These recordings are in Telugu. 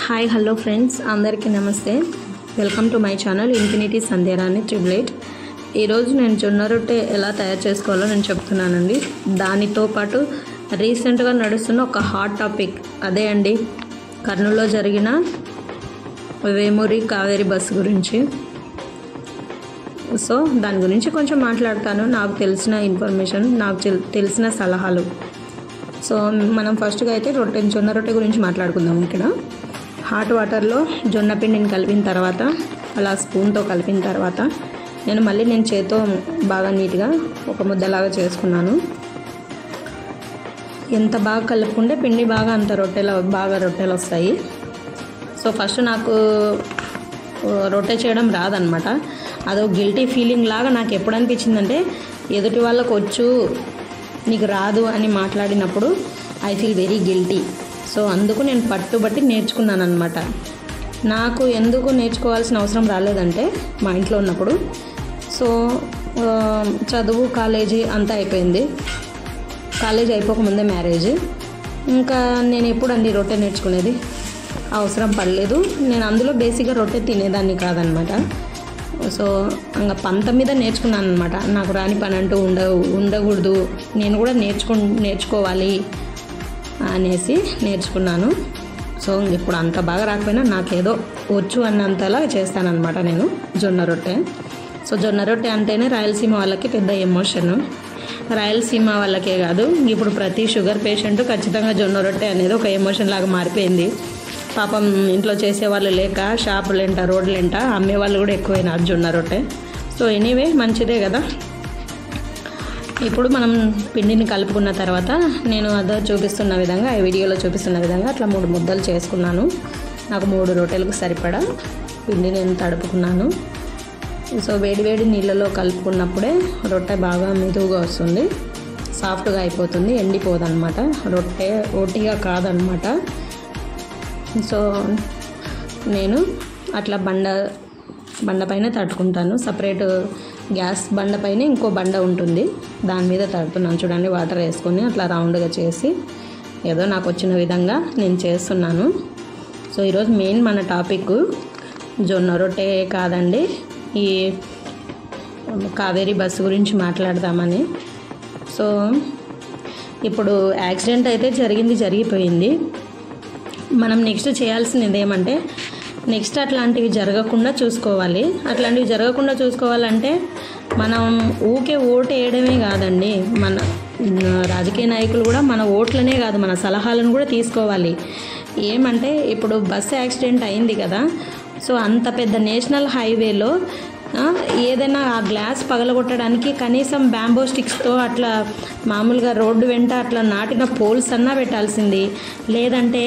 హాయ్ హలో ఫ్రెండ్స్, అందరికీ నమస్తే. Welcome to my channel infinity Sandhyarani 888. ఈరోజు నేను జొన్న రొట్టె ఎలా తయారు చేసుకోవాలో నేను చెప్తున్నానండి. దానితో పాటు రీసెంట్గా నడుస్తున్న ఒక హాట్ టాపిక్ అదే అండి, కర్నూలులో జరిగిన వేమూరి కావేరి బస్సు గురించి. సో దాని గురించి కొంచెం మాట్లాడతాను, నాకు తెలిసిన ఇన్ఫర్మేషన్, నాకు తెలిసిన సలహాలు. సో మనం ఫస్ట్గా అయితే జొన్న రొట్టె గురించి మాట్లాడుకుందాం. ఇక్కడ హాట్ వాటర్లో జొన్న పిండిని కలిపిన తర్వాత, అలా స్పూన్తో కలిపిన తర్వాత నేను చేత్తో బాగా నీట్గా ఒక ముద్దలాగా చేసుకున్నాను. ఎంత బాగా కలుపుకుంటే పిండి అంత రొట్టెలు వస్తాయి. సో ఫస్ట్ నాకు రొట్టె చేయడం రాదనమాట. అదో గిల్టీ ఫీలింగ్ లాగా నాకు ఎప్పుడు అనిపించిందంటే, ఎదుటి వాళ్ళకు వచ్చు నీకు రాదు అని మాట్లాడినప్పుడు I feel very guilty. So అందుకు నేను పట్టుబట్టి నేర్చుకున్నాను అనమాట. నాకు ఎందుకు నేర్చుకోవాల్సిన అవసరం రాలేదంటే, మా ఇంట్లో ఉన్నప్పుడు సో చదువు కాలేజీ అంతా అయిపోయింది. కాలేజీ అయిపోకముందే మ్యారేజ్. ఇంకా నేను ఎప్పుడు రొట్టె నేర్చుకునేది అవసరం పడలేదు. నేను అందులో బేసిక్గా రొట్టె తినేదాన్ని కాదనమాట. సో ఇంకా పంత మీద నేర్చుకున్నాను అనమాట. నాకు రాని పని అంటూ ఉండకూడదు, నేను కూడా నేర్చుకోవాలి అనేసి నేర్చుకున్నాను. సో ఇప్పుడు అంత బాగా రాకపోయినా నాకేదో వచ్చు అన్నంతలా చేస్తానన్నమాట నేను జొన్న రొట్టె. సో జొన్న రొట్టె అంటేనే రాయలసీమ వాళ్ళకి పెద్ద ఎమోషన్. రాయలసీమ వాళ్ళకే కాదు, ఇప్పుడు ప్రతి షుగర్ పేషెంట్ ఖచ్చితంగా జొన్న రొట్టె అనేది ఒక ఎమోషన్ లాగా మారిపోయింది. పాపం ఇంట్లో చేసేవాళ్ళు లేక షాపులేంట రోడ్లేంట అమ్మేవాళ్ళు కూడా ఎక్కువైనారు జొన్న రొట్టె. సో ఎనీవే మంచిదే కదా. ఇప్పుడు మనం పిండిని కలుపుకున్న తర్వాత నేను చూపిస్తున్న విధంగా, ఈ వీడియోలో చూపిస్తున్న విధంగా అట్లా 3 ముద్దలు చేసుకున్నాను. నాకు 3 రొట్టెలకు సరిపడా పిండి నేను తడుపుకున్నాను. సో వేడి నీళ్ళలో కలుపుకున్నప్పుడే రొట్టె బాగా మెదువుగా వస్తుంది, సాఫ్ట్గా అయిపోతుంది, ఎండిపోదన్నమాట. రొట్టె ఒట్టిగా కాదనమాట. సో నేను అట్లా బండ పైన తట్టుకుంటాను. సపరేట్ గ్యాస్ బండ పైన ఇంకో బండ ఉంటుంది, దాని మీద తడుతున్నాను. చూడండి, వాటర్ వేసుకొని అట్లా రౌండ్గా చేసి ఏదో నాకు వచ్చిన విధంగా నేను చేస్తున్నాను. సో ఈరోజు మెయిన్ మన టాపిక్ జొన్న రొట్టె కాదండి, ఈ కావేరీ బస్సు గురించి మాట్లాడదామని. సో ఇప్పుడు యాక్సిడెంట్ అయితే జరిగిపోయింది. మనం నెక్స్ట్ చేయాల్సింది ఏమంటే, నెక్స్ట్ అట్లాంటివి జరగకుండా చూసుకోవాలి. అట్లాంటివి జరగకుండా చూసుకోవాలంటే మనం ఊకే ఓటు వేయడమే కాదండి, మన రాజకీయ నాయకులు కూడా మన ఓట్లనే కాదు, మన సలహాలను కూడా తీసుకోవాలి. ఏమంటే ఇప్పుడు బస్సు యాక్సిడెంట్ అయింది కదా, సో అంత పెద్ద నేషనల్ హైవేలో ఏదైనా ఆ గ్లాస్ పగలగొట్టడానికి కనీసం బ్యాంబో స్టిక్స్తో అట్లా మామూలుగా రోడ్డు వెంట అట్లా నాటిన పోల్స్ అన్నా పెట్టాల్సింది. లేదంటే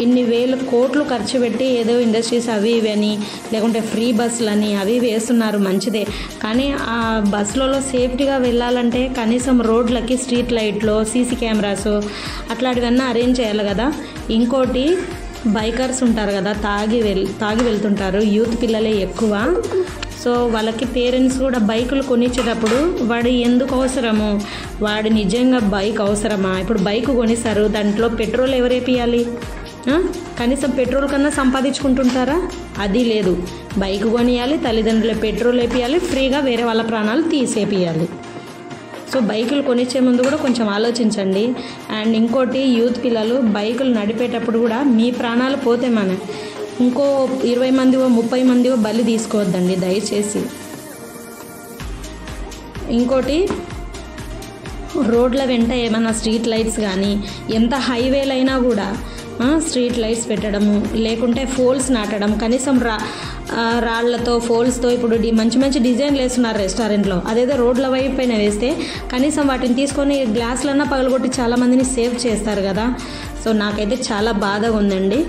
ఇన్ని వేలు కోట్లు ఖర్చు పెట్టి ఏదో ఇండస్ట్రీస్ అవి ఇవి అని, లేకుంటే ఫ్రీ బస్సులని అవి వేస్తున్నారు, మంచిదే. కానీ ఆ బస్సులలో సేఫ్టీగా వెళ్ళాలంటే కనీసం రోడ్లకి స్ట్రీట్ లైట్లు, సీసీ కెమెరాస్ అట్లాంటివన్నీ అరేంజ్ చేయాలి కదా. ఇంకోటి, బైకర్స్ ఉంటారు కదా, తాగి వెళ్తుంటారు, యూత్ పిల్లలే ఎక్కువ. సో వాళ్ళకి పేరెంట్స్ కూడా బైకులు కొనిచ్చేటప్పుడు వాడు ఎందుకు అవసరము, వాడు నిజంగా బైక్ అవసరమా? ఇప్పుడు బైక్ కొనిస్తారు, దాంట్లో పెట్రోల్ ఎవరు వేపియాలి? కనీసం పెట్రోల్ కన్నా సంపాదించుకుంటుంటారా? అది లేదు. బైక్ కొనియాలి, తల్లిదండ్రులే పెట్రోల్ వేపియాలి, ఫ్రీగా వేరే వాళ్ళ ప్రాణాలు తీసేపియాలి. సో బైకులు కొనిచ్చే ముందు కూడా కొంచెం ఆలోచించండి. అండ్ ఇంకోటి, యూత్ పిల్లలు బైకులు నడిపేటప్పుడు కూడా మీ ప్రాణాలు పోతే ఇంకో 20 మందివో 30 మందివో బలి తీసుకోవద్దండి దయచేసి. ఇంకోటి, రోడ్ల వెంట ఏమైనా స్ట్రీట్ లైట్స్ కానీ, ఎంత హైవేలైనా కూడా స్ట్రీట్ లైట్స్ పెట్టడము, లేకుంటే ఫోల్స్ నాటడం, కనీసం రాళ్లతో ఫోల్స్తో ఇప్పుడు మంచి డిజైన్లు వేస్తున్నారు రెస్టారెంట్లో, అదేదో రోడ్ల వైపు పైన వేస్తే కనీసం వాటిని తీసుకొని గ్లాసులన్నా పగలగొట్టి చాలామందిని సేవ్ చేస్తారు కదా. సో నాకైతే చాలా బాధగా ఉందండి.